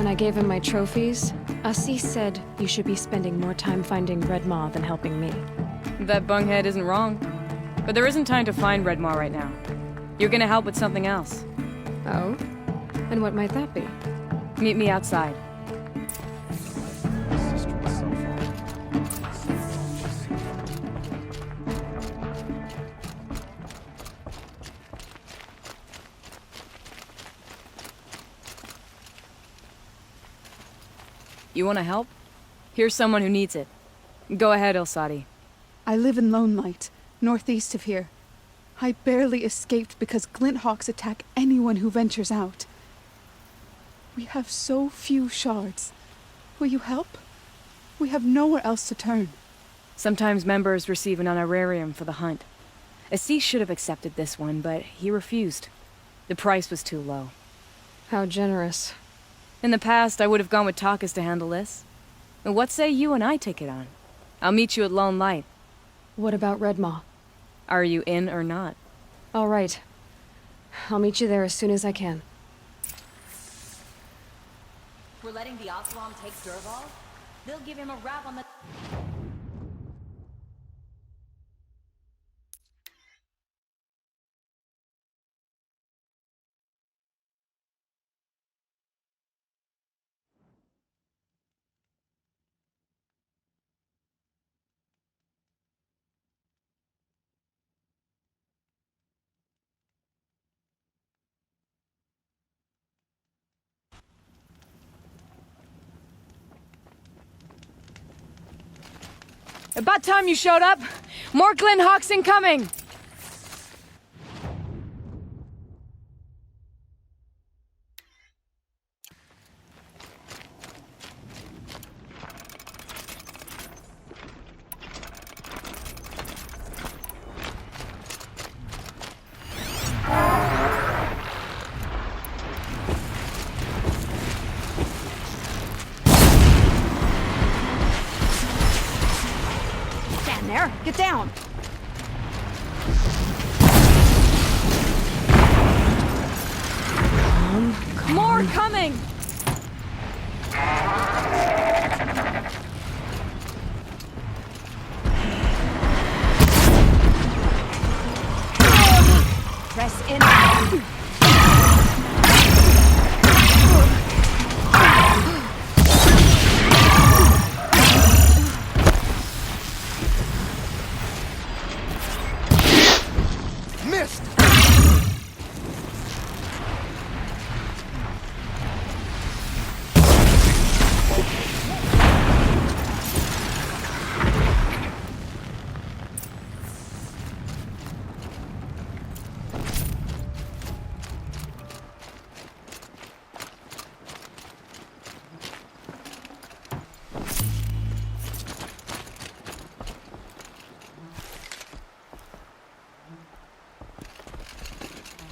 When I gave him my trophies, Assis said you should be spending more time finding Red Maw than helping me. That bunghead isn't wrong. But there isn't time to find Red Maw right now. You're gonna help with something else. Oh? And what might that be? Meet me outside. You wanna help? Here's someone who needs it. Go ahead, Ilsati. I live in Lone Light, northeast of here. I barely escaped because Glinthawks attack anyone who ventures out. We have so few shards. Will you help? We have nowhere else to turn. Sometimes members receive an honorarium for the hunt. Assis should have accepted this one, but he refused. The price was too low. How generous. In the past, I would have gone with Takas to handle this. But what say you and I take it on? I'll meet you at Lone Light. What about Red Maw? Are you in or not? All right. I'll meet you there as soon as I can. We're letting the Oseram take Dervahl? They'll give him a rap on the... About time you showed up! More Glinthawks incoming! There, get down! More coming! Press in.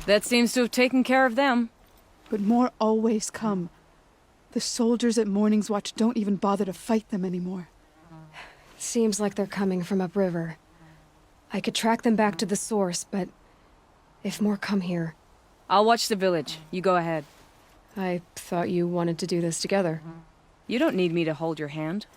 That seems to have taken care of them. But more always come. The soldiers at Morning's Watch don't even bother to fight them anymore. Seems like they're coming from upriver. I could track them back to the source, but if more come here... I'll watch the village. You go ahead. I thought you wanted to do this together. You don't need me to hold your hand.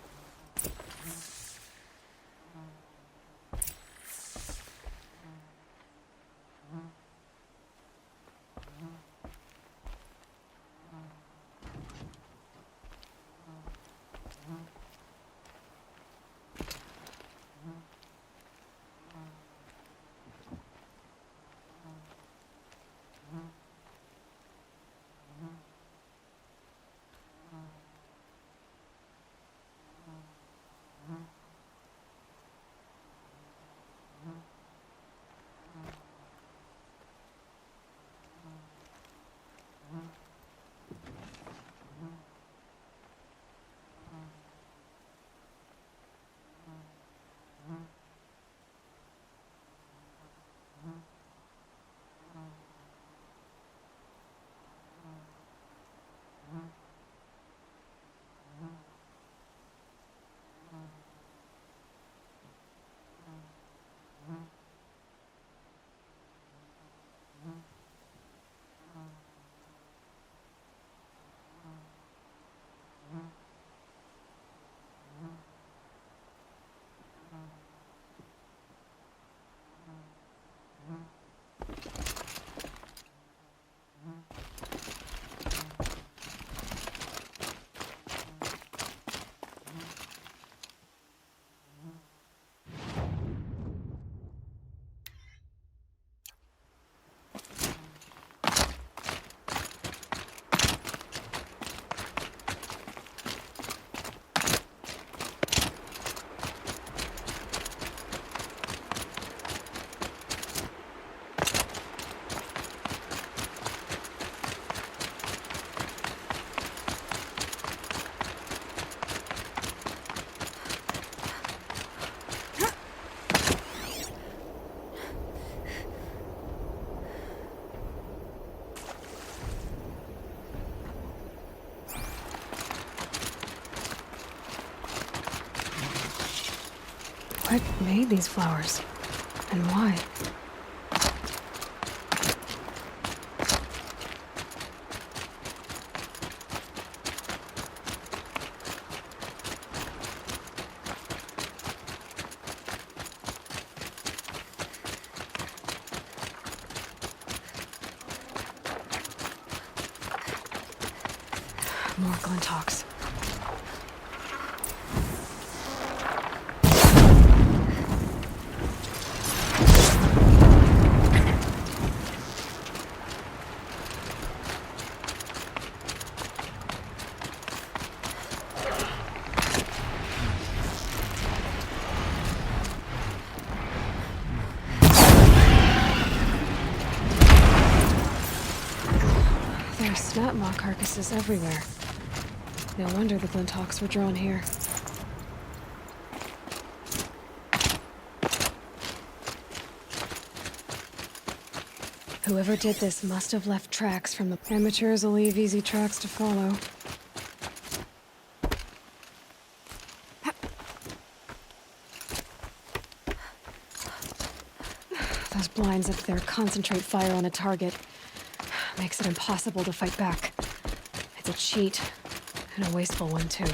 What made these flowers? And why? More Glinthawks. There are snap maw carcasses everywhere. No wonder the Glinthawks were drawn here. Whoever did this must have left tracks from the amateurs will leave easy tracks to follow. Those blinds up there concentrate fire on a target. Makes it impossible to fight back. It's a cheat, and a wasteful one, too.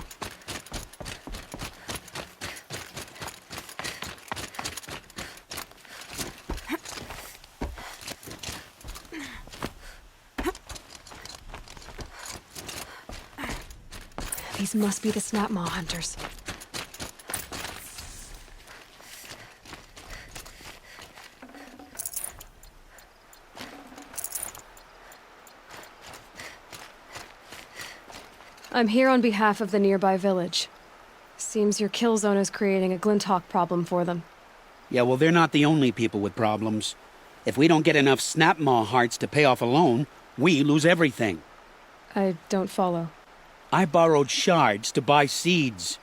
These must be the snap maw hunters. I'm here on behalf of the nearby village. Seems your kill zone is creating a Glinthawk problem for them. Yeah, well, they're not the only people with problems. If we don't get enough Snapmaw hearts to pay off a loan, we lose everything. I don't follow. I borrowed shards to buy seeds.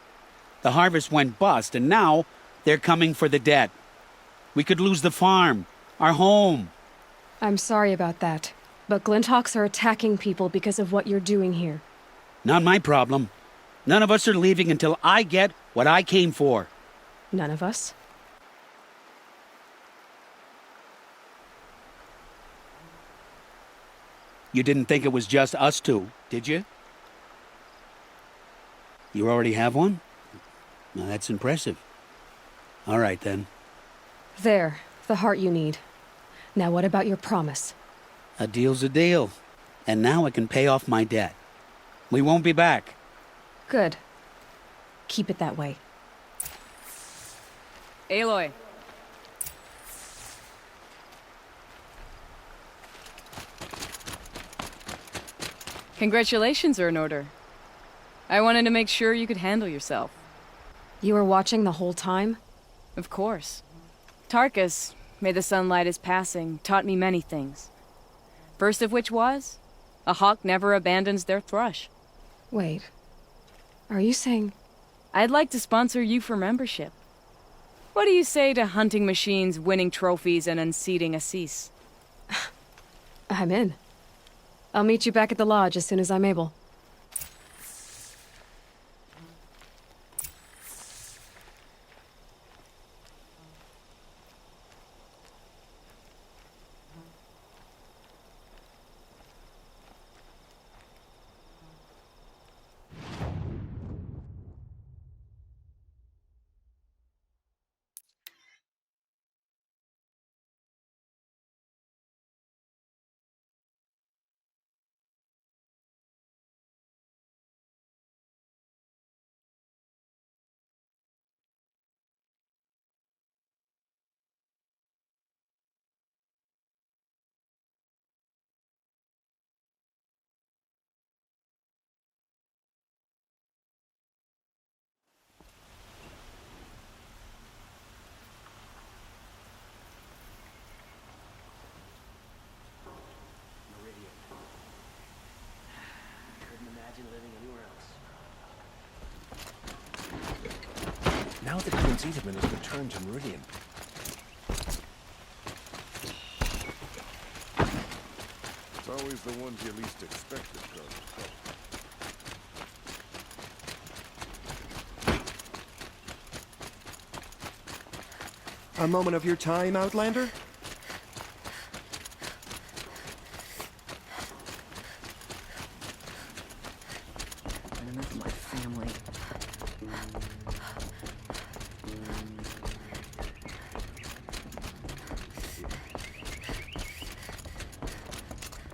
The harvest went bust, and now they're coming for the debt. We could lose the farm, our home. I'm sorry about that, but Glinthawks are attacking people because of what you're doing here. Not my problem. None of us are leaving until I get what I came for. None of us? You didn't think it was just us two, did you? You already have one? Now that's impressive. All right, then. There, the heart you need. Now what about your promise? A deal's a deal. And now I can pay off my debt. We won't be back. Good. Keep it that way. Aloy. Congratulations are in order. I wanted to make sure you could handle yourself. You were watching the whole time? Of course. Tarkus, may the sunlight is passing, taught me many things. First of which was, a hawk never abandons their thrush. Wait. Are you saying... I'd like to sponsor you for membership. What do you say to hunting machines, winning trophies, and unseating Assis? I'm in. I'll meet you back at the lodge as soon as I'm able. Now that Prince Edelman has returned to Meridian. It's always the ones you least expect that cause trouble. A moment of your time, Outlander? Enough of my family.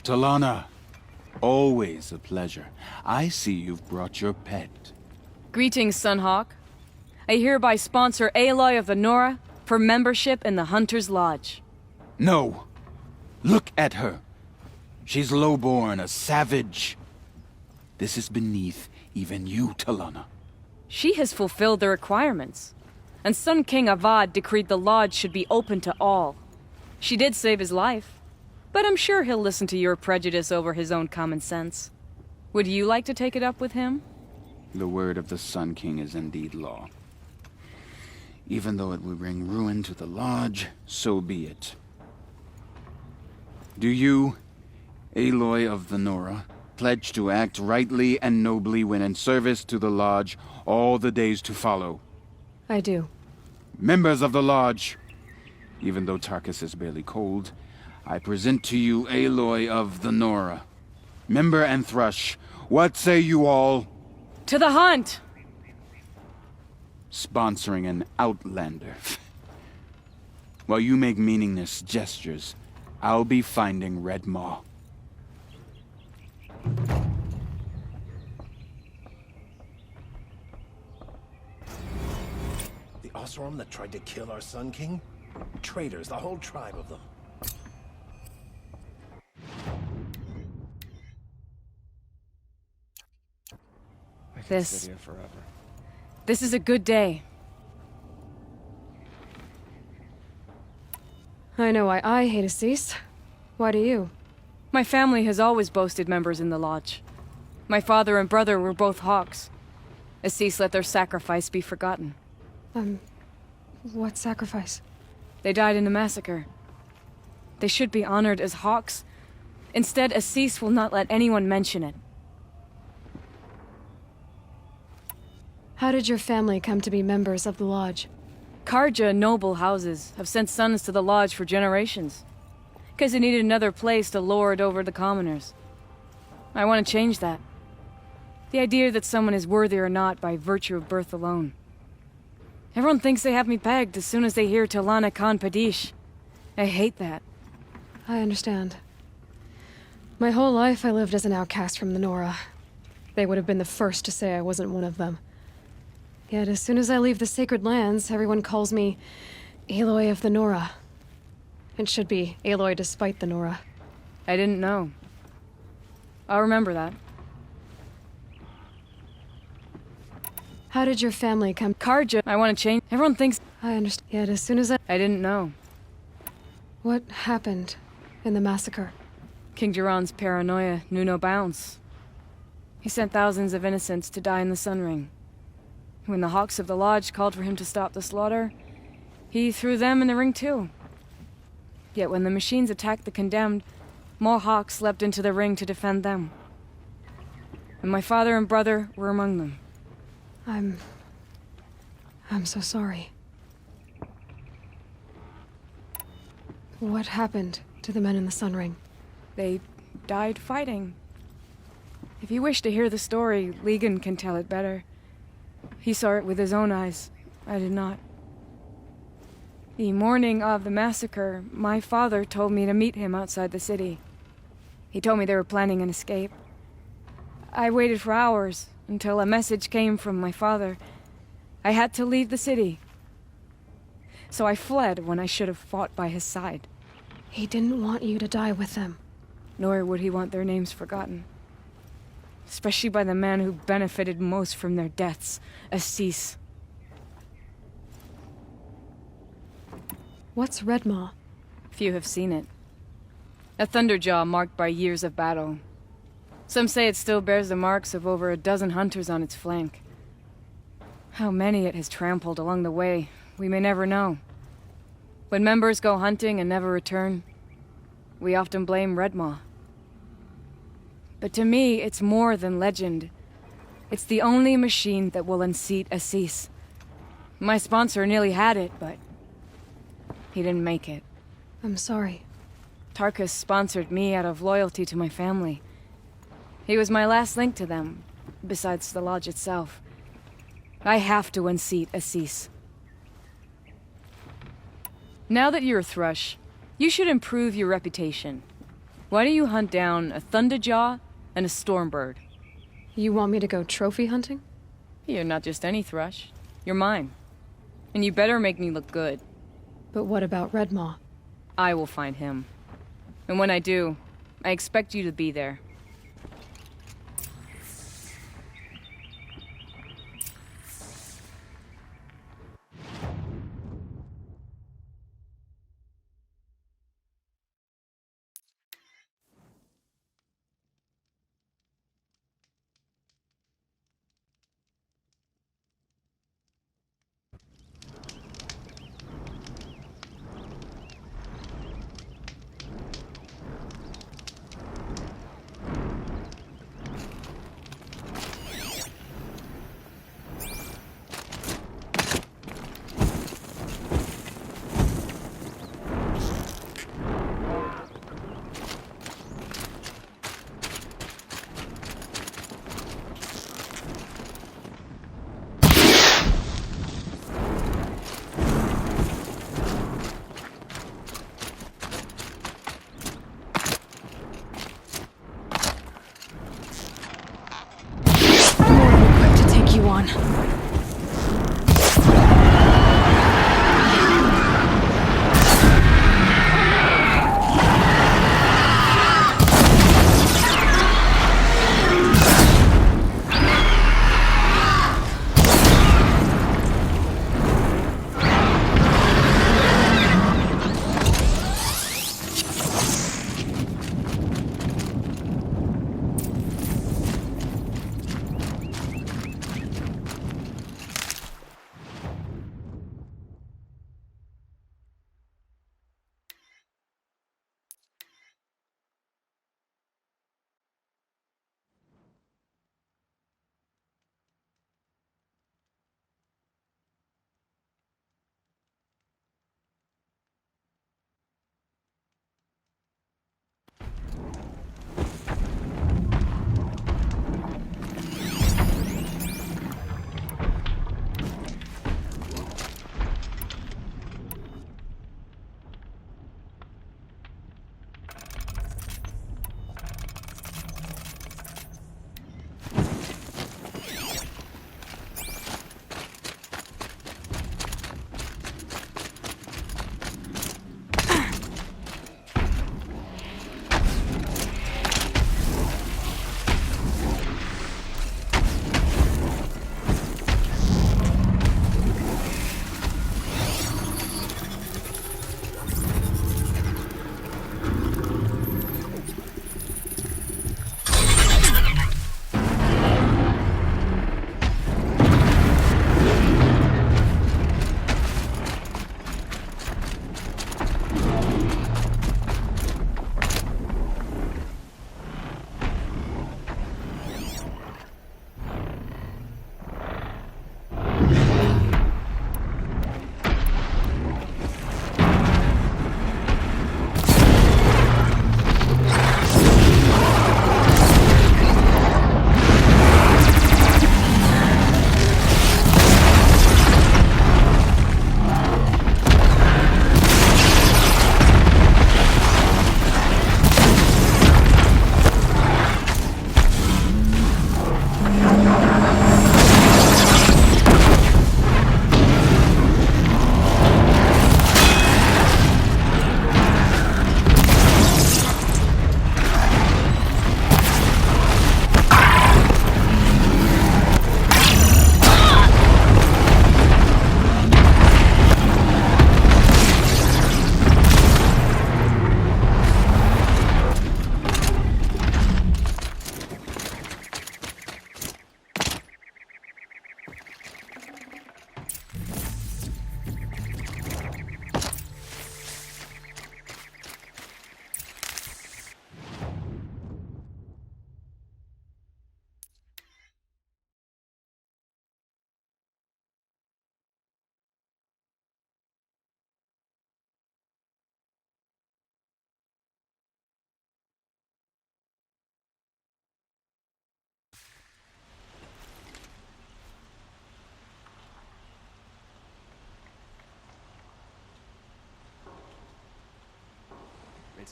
Talana, always a pleasure. I see you've brought your pet. Greetings, Sunhawk. I hereby sponsor Aloy of the Nora for membership in the Hunter's Lodge. No! Look at her! She's lowborn, a savage. This is beneath even you, Talana. She has fulfilled the requirements, and Sun King Avad decreed the Lodge should be open to all. She did save his life, but I'm sure he'll listen to your prejudice over his own common sense. Would you like to take it up with him? The word of the Sun King is indeed law. Even though it will bring ruin to the Lodge, so be it. Do you, Aloy of the Nora, pledge to act rightly and nobly when in service to the Lodge all the days to follow? I do. Members of the Lodge, even though Tarkus is barely cold, I present to you Aloy of the Nora. Member and Thrush, what say you all? To the hunt! Sponsoring an outlander. While you make meaningless gestures, I'll be finding Red Maw. The Oseram that tried to kill our Sun King? Traitors, the whole tribe of them. This is a good day. I know why I hate Assis. Why do you? My family has always boasted members in the Lodge. My father and brother were both Hawks. Assis let their sacrifice be forgotten. What sacrifice? They died in a massacre. They should be honored as Hawks. Instead, Assis will not let anyone mention it. How did your family come to be members of the Lodge? Karja noble houses have sent sons to the Lodge for generations. Because they needed another place to lord over the commoners. I want to change that. The idea that someone is worthy or not by virtue of birth alone. Everyone thinks they have me pegged as soon as they hear Talana Khan Padish. I hate that. I understand. My whole life I lived as an outcast from the Nora. They would have been the first to say I wasn't one of them. Yet as soon as I leave the Sacred Lands, everyone calls me Aloy of the Nora. It should be Aloy despite the Nora. I didn't know. I'll remember that. How did your family come? Karja, I want to change. Everyone thinks I understand. Yet as soon as I didn't know. What happened in the massacre? King Jiran's paranoia knew no bounds. He sent thousands of innocents to die in the Sun Ring. When the Hawks of the Lodge called for him to stop the slaughter, he threw them in the ring too. Yet when the machines attacked the condemned, more Hawks leapt into the ring to defend them. And my father and brother were among them. I'm so sorry. What happened to the men in the Sun Ring? They died fighting. If you wish to hear the story, Legan can tell it better. He saw it with his own eyes. I did not. The morning of the massacre, my father told me to meet him outside the city. He told me they were planning an escape. I waited for hours until a message came from my father. I had to leave the city. So I fled when I should have fought by his side. He didn't want you to die with them. Nor would he want their names forgotten. Especially by the man who benefited most from their deaths, Assis. What's Red Maw? Few have seen it. A thunderjaw marked by years of battle. Some say it still bears the marks of over a dozen hunters on its flank. How many it has trampled along the way, we may never know. When members go hunting and never return, we often blame Red Maw. But to me, it's more than legend. It's the only machine that will unseat Assis. My sponsor nearly had it, but He didn't make it. I'm sorry. Tarkus sponsored me out of loyalty to my family. He was my last link to them, besides the lodge itself. I have to unseat Assis. Now that you're a Thrush, you should improve your reputation. Why don't you hunt down a Thunderjaw and a Stormbird? You want me to go trophy hunting? You're not just any Thrush. You're mine. And you better make me look good. But what about Redmaw? I will find him. And when I do, I expect you to be there.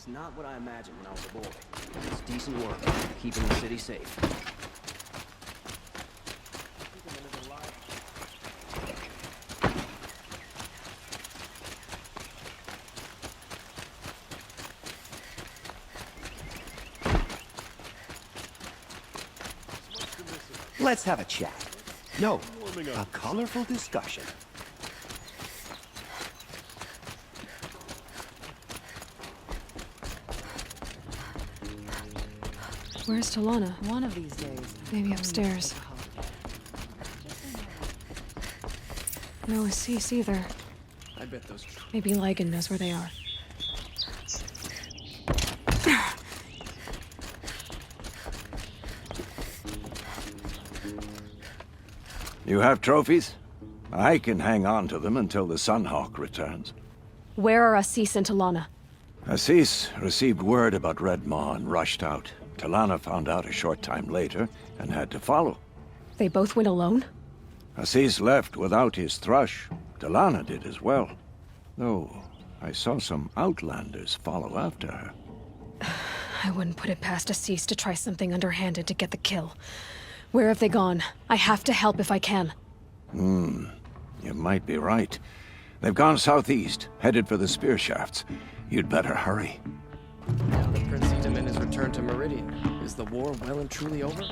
It's not what I imagined when I was a boy. It's decent work, keeping the city safe. Let's have a chat. No, a colorful discussion. Where's Talana? One of these days. Maybe upstairs. No Assis either. I bet those... Maybe Lygan knows where they are. You have trophies? I can hang on to them until the Sunhawk returns. Where are Assis and Talana? Assis received word about Red Maw and rushed out. Talana found out a short time later and had to follow. They both went alone? Assis left without his thrush. Talana did as well. Though, I saw some outlanders follow after her. I wouldn't put it past Assis to try something underhanded to get the kill. Where have they gone? I have to help if I can. You might be right. They've gone southeast, headed for the spear shafts. You'd better hurry. Now that Prince Itamen has returned to Meridian, is the war well and truly over?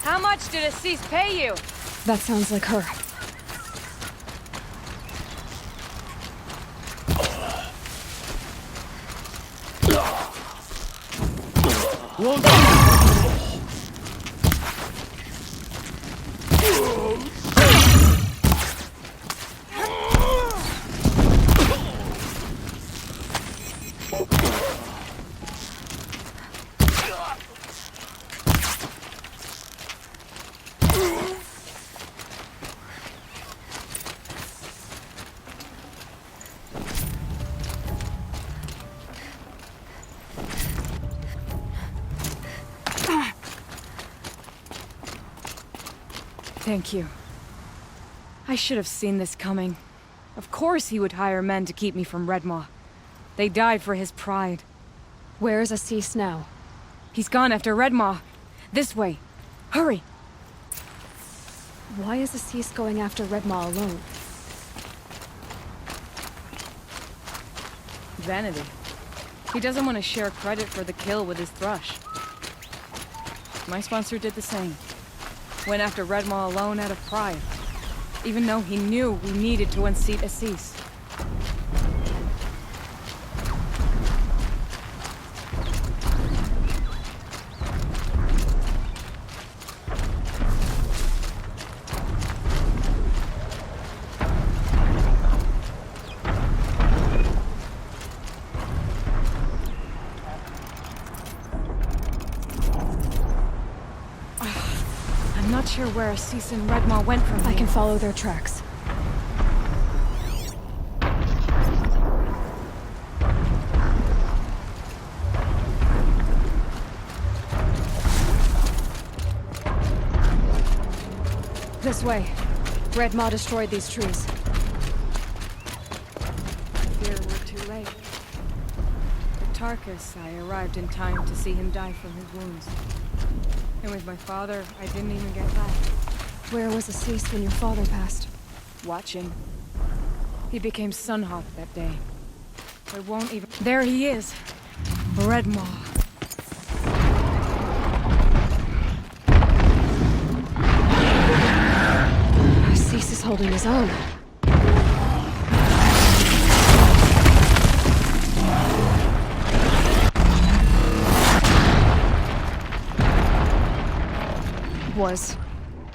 How much did Assis pay you? That sounds like her. Thank you. I should have seen this coming. Of course he would hire men to keep me from Red Maw. They died for his pride. Where's Assis now? He's gone after Red Maw. This way. Hurry! Why is Assis going after Red Maw alone? Vanity. He doesn't want to share credit for the kill with his thrush. My sponsor did the same. Went after Red Maw alone out of pride. Even though he knew we needed to unseat Assis. I'm not sure where Assis and Red Maw went from here. I can follow their tracks. This way. Red Maw destroyed these trees. Fear we're too late. Tarkus, I arrived in time to see him die from his wounds. And with my father, I didn't even get back. Where was Assis when your father passed? Watching. He became Sunhawk that day. I won't even... There he is! Redmaw. Assis is holding his own.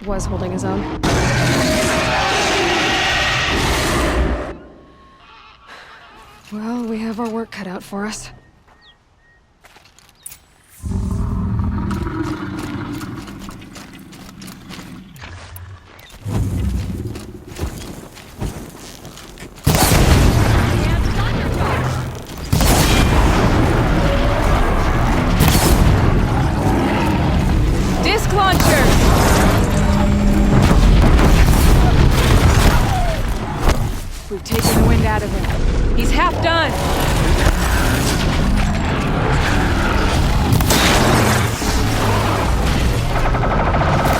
Was holding his own. Well, we have our work cut out for us. Disc launcher! We've taken the wind out of him. He's half done!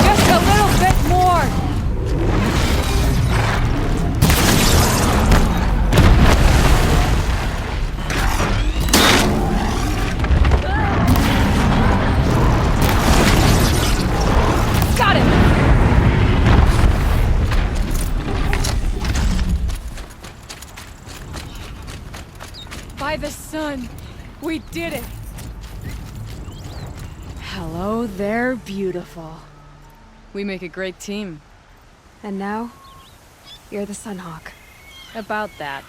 Just a little bit more! Got him! By the sun, we did it! Hello there, beautiful. We make a great team. And now, you're the Sunhawk. About that.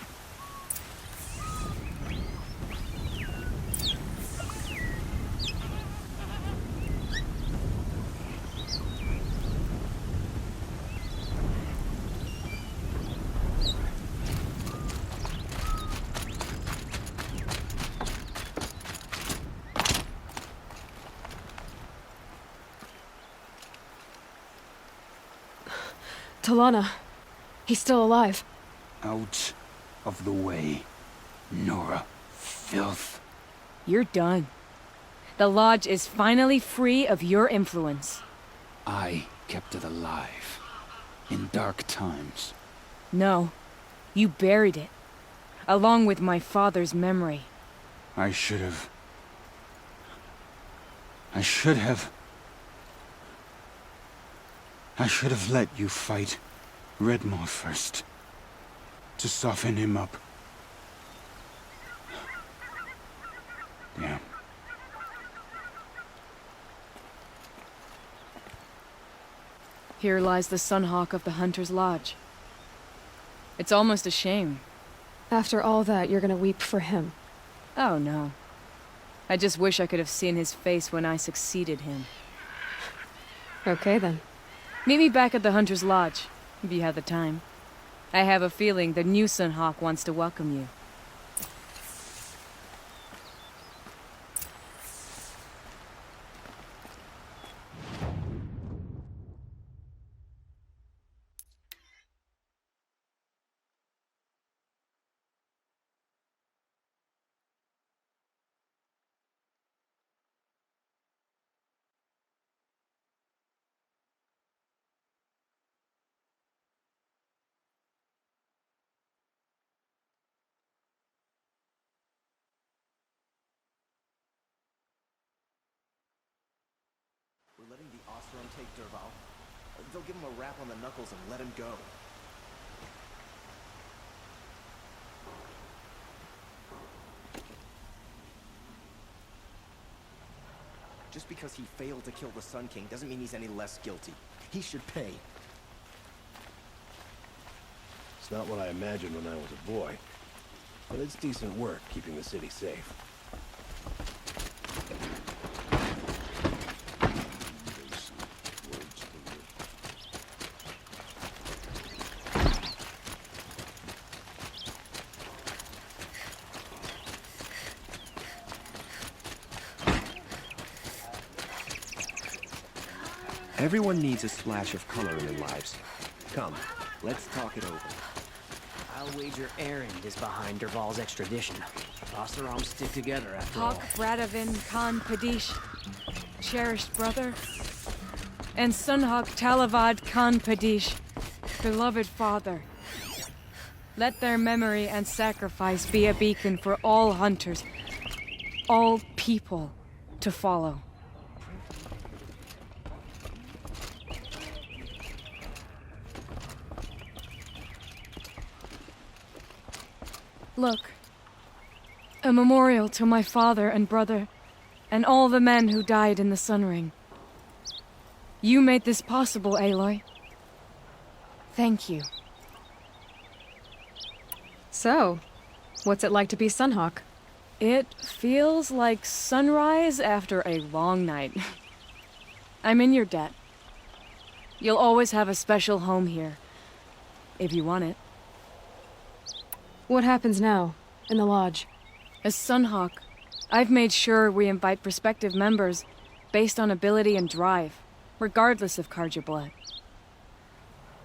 Talana. He's still alive. Out of the way, Nora. Filth. You're done. The Lodge is finally free of your influence. I kept it alive. In dark times. No. You buried it. Along with my father's memory. I should have let you fight Redmaw first. To soften him up. Damn. Here lies the Sunhawk of the Hunter's Lodge. It's almost a shame. After all that, you're gonna weep for him. Oh no. I just wish I could have seen his face when I succeeded him. Okay then. Meet me back at the Hunter's Lodge, if you have the time. I have a feeling the new Sunhawk wants to welcome you. We're letting the Oseram take Dervahl. They'll give him a rap on the knuckles and let him go. Just because he failed to kill the Sun King doesn't mean he's any less guilty. He should pay. It's not what I imagined when I was a boy. But it's decent work keeping the city safe. Everyone needs a splash of color in their lives. Come, let's talk it over. I'll wager Erend is behind Dervahl's extradition. Oseram stick together after Hawk all. Bradavin Khan Padish, cherished brother, and Sunhawk Talavad Khan Padish, beloved father. Let their memory and sacrifice be a beacon for all hunters, all people to follow. Look, a memorial to my father and brother, and all the men who died in the Sun Ring. You made this possible, Aloy. Thank you. So, what's it like to be Sunhawk? It feels like sunrise after a long night. I'm in your debt. You'll always have a special home here, if you want it. What happens now, in the lodge? As Sunhawk, I've made sure we invite prospective members based on ability and drive, regardless of Karja blood.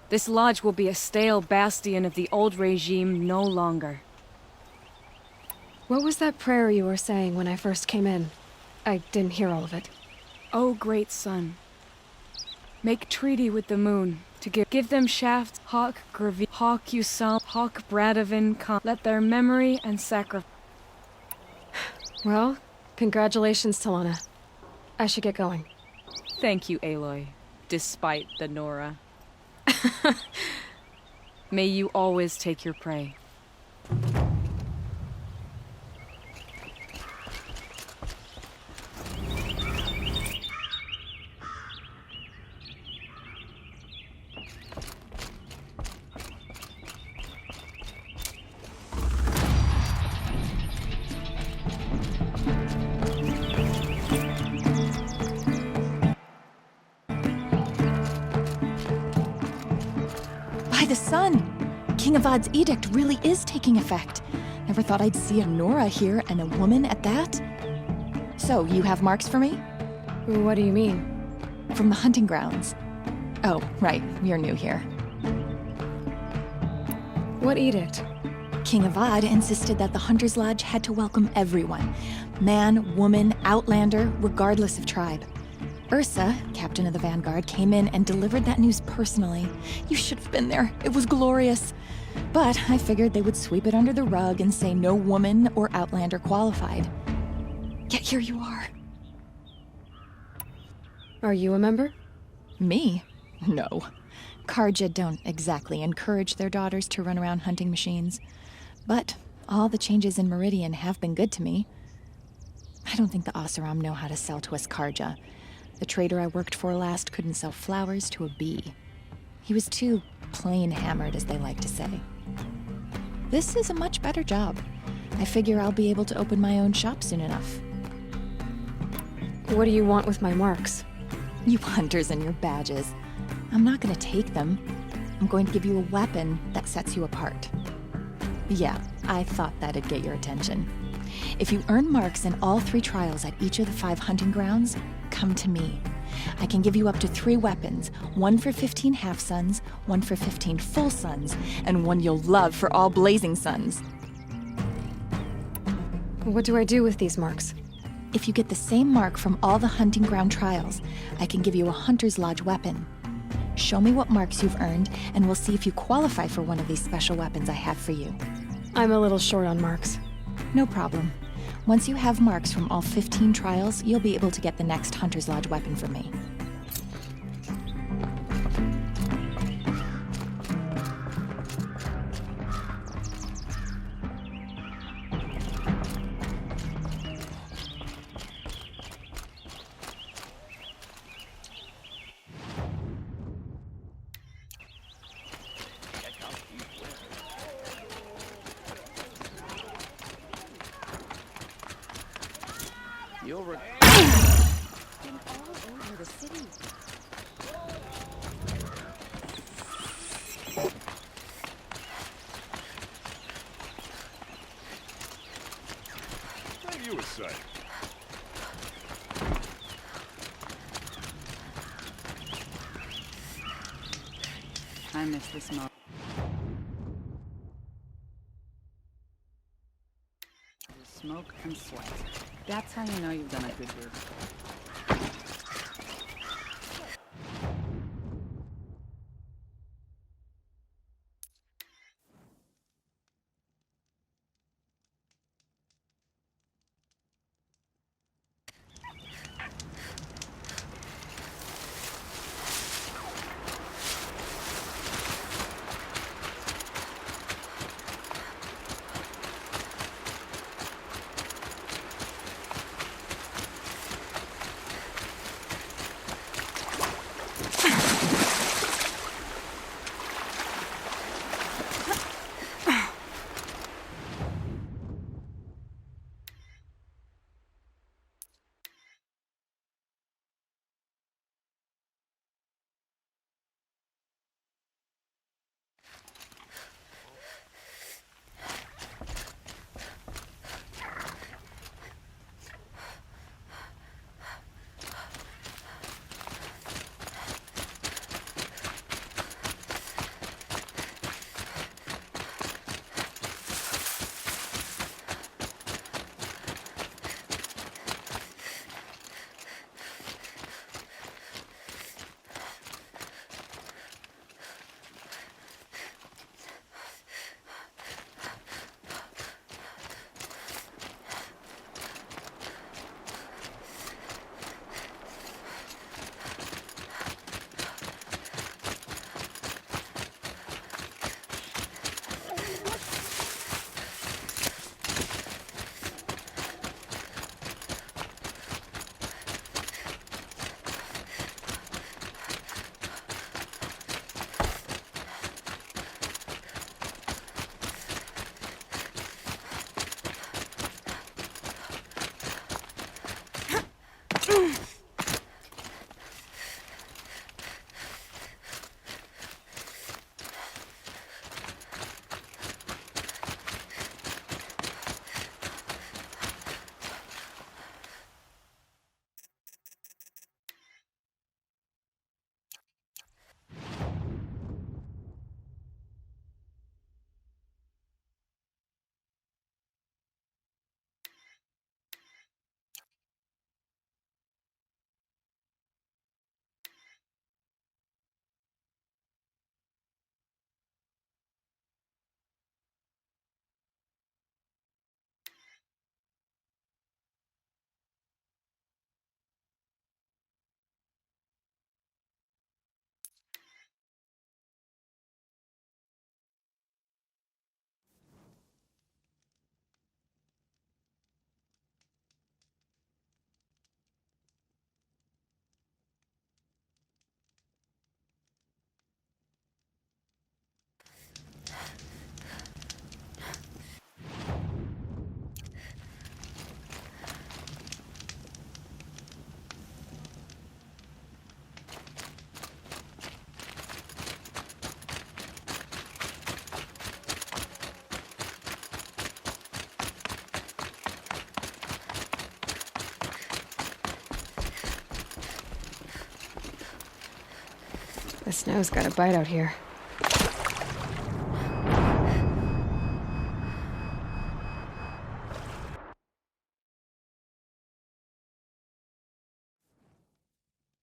This lodge will be a stale bastion of the old regime no longer. What was that prayer you were saying when I first came in? I didn't hear all of it. O great sun, make treaty with the moon to give them shafts, Hawk Gravi, Hawk Usam, Hawk Bradavin Khan. Let their memory and sacrifice. Well, congratulations, Talana. I should get going. Thank you, Aloy, despite the Nora. May you always take your prey. By the sun! King Avad's edict really is taking effect. Never thought I'd see a Nora here, and a woman at that. So, you have marks for me? What do you mean? From the hunting grounds. Oh, right, you're new here. What edict? King Avad insisted that the Hunter's Lodge had to welcome everyone. Man, woman, outlander, regardless of tribe. Ursa, captain of the Vanguard, came in and delivered that news personally. You should have been there. It was glorious. But I figured they would sweep it under the rug and say no woman or outlander qualified. Yet here you are. Are you a member? Me? No. Karja don't exactly encourage their daughters to run around hunting machines. But all the changes in Meridian have been good to me. I don't think the Oseram know how to sell to us Karja. The trader I worked for last couldn't sell flowers to a bee. He was too plain hammered, as they like to say. This is a much better job. I figure I'll be able to open my own shop soon enough. What do you want with my marks? You hunters and your badges. I'm not gonna take them. I'm going to give you a weapon that sets you apart. Yeah, I thought that'd get your attention. If you earn marks in all 3 trials at each of the 5 hunting grounds, come to me. I can give you up to 3 weapons, 1 for 15 half-suns, 1 for 15 full suns, and 1 you'll love for all blazing suns. What do I do with these marks? If you get the same mark from all the hunting ground trials, I can give you a Hunter's Lodge weapon. Show me what marks you've earned, and we'll see if you qualify for one of these special weapons I have for you. I'm a little short on marks. No problem. Once you have marks from all 15 trials, you'll be able to get the next Hunter's Lodge weapon from me. You'll re- Been all over the city. What you were saying? I miss this moment. Just smoke and sweat. That's how you know you've done a good work. The snow's got a bite out here.